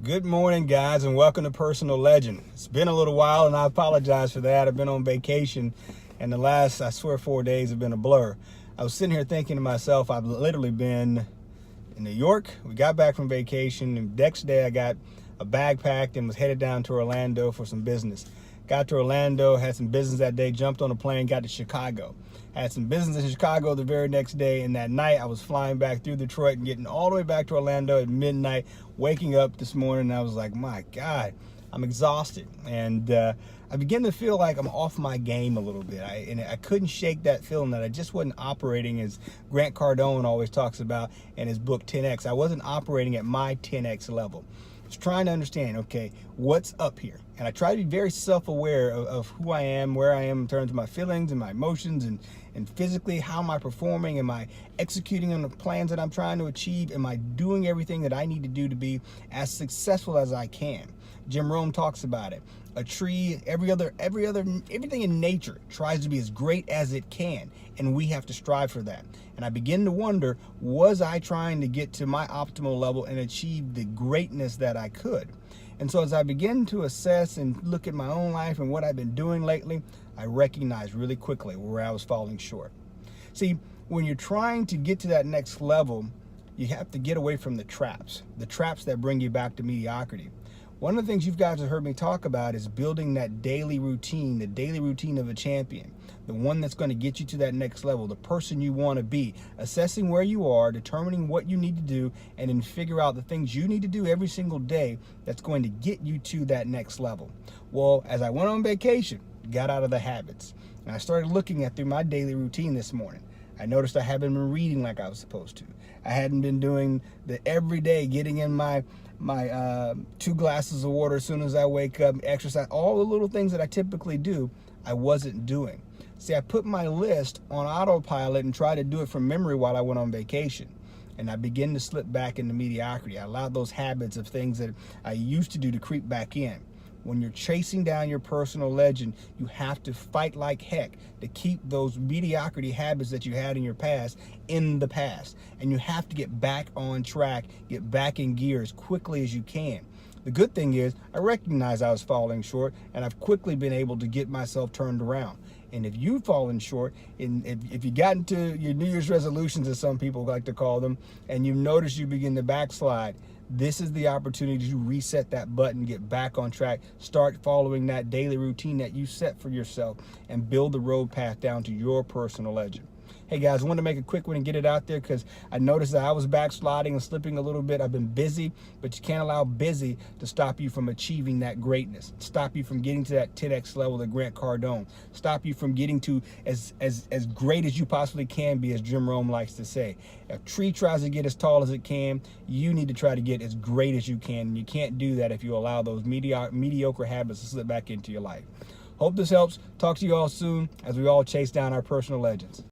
Good morning, guys, and welcome to Personal Legend. It's been a little while, and I apologize for that. I've been on vacation, and the last, I swear, 4 days have been a blur. I was sitting here thinking to myself, I've literally been in New York. We got back from vacation, and next day I got a bag packed and was headed down to Orlando for some business. Got to Orlando, had some business that day, jumped on a plane, got to Chicago. Had some business in Chicago the very next day, and that night I was flying back through Detroit and getting all the way back to Orlando at midnight, waking up this morning, and I was like, my God, I'm exhausted. And I began to feel like I'm off my game a little bit. I couldn't shake that feeling that I just wasn't operating as Grant Cardone always talks about in his book 10X. I wasn't operating at my 10X level. I was trying to understand, okay, what's up here? And I try to be very self-aware of who I am, where I am in terms of my feelings and my emotions, and physically, how am I performing? Am I executing on the plans that I'm trying to achieve? Am I doing everything that I need to do to be as successful as I can? Jim Rome talks about it. A tree, everything in nature tries to be as great as it can, and we have to strive for that. And I begin to wonder, was I trying to get to my optimal level and achieve the greatness that I could? And so as I begin to assess and look at my own life and what I've been doing lately, I recognized really quickly where I was falling short. See, when you're trying to get to that next level, you have to get away from the traps that bring you back to mediocrity. One of the things you guys have heard me talk about is building that daily routine, the daily routine of a champion, the one that's going to get you to that next level, the person you want to be, assessing where you are, determining what you need to do, and then figure out the things you need to do every single day that's going to get you to that next level. Well, as I went on vacation, got out of the habits, and I started looking through my daily routine this morning. I noticed I haven't been reading like I was supposed to. I hadn't been doing the everyday, getting in my 2 glasses of water as soon as I wake up, exercise, all the little things that I typically do, I wasn't doing. See, I put my list on autopilot and tried to do it from memory while I went on vacation. And I began to slip back into mediocrity. I allowed those habits of things that I used to do to creep back in. When you're chasing down your personal legend, you have to fight like heck to keep those mediocrity habits that you had in your past in the past. And you have to get back on track, get back in gear as quickly as you can. The good thing is, I recognize I was falling short, and I've quickly been able to get myself turned around. And if you've fallen short, and if you got into your New Year's resolutions, as some people like to call them, and you notice you begin to backslide, this is the opportunity to reset that button, get back on track, start following that daily routine that you set for yourself, and build the road path down to your personal legend. Hey guys, I wanted to make a quick one and get it out there because I noticed that I was backsliding and slipping a little bit. I've been busy, but you can't allow busy to stop you from achieving that greatness, stop you from getting to that 10X level that Grant Cardone, stop you from getting to as great as you possibly can be, as Jim Rome likes to say. If a tree tries to get as tall as it can, you need to try to get as great as you can, and you can't do that if you allow those mediocre habits to slip back into your life. Hope this helps. Talk to you all soon as we all chase down our personal legends.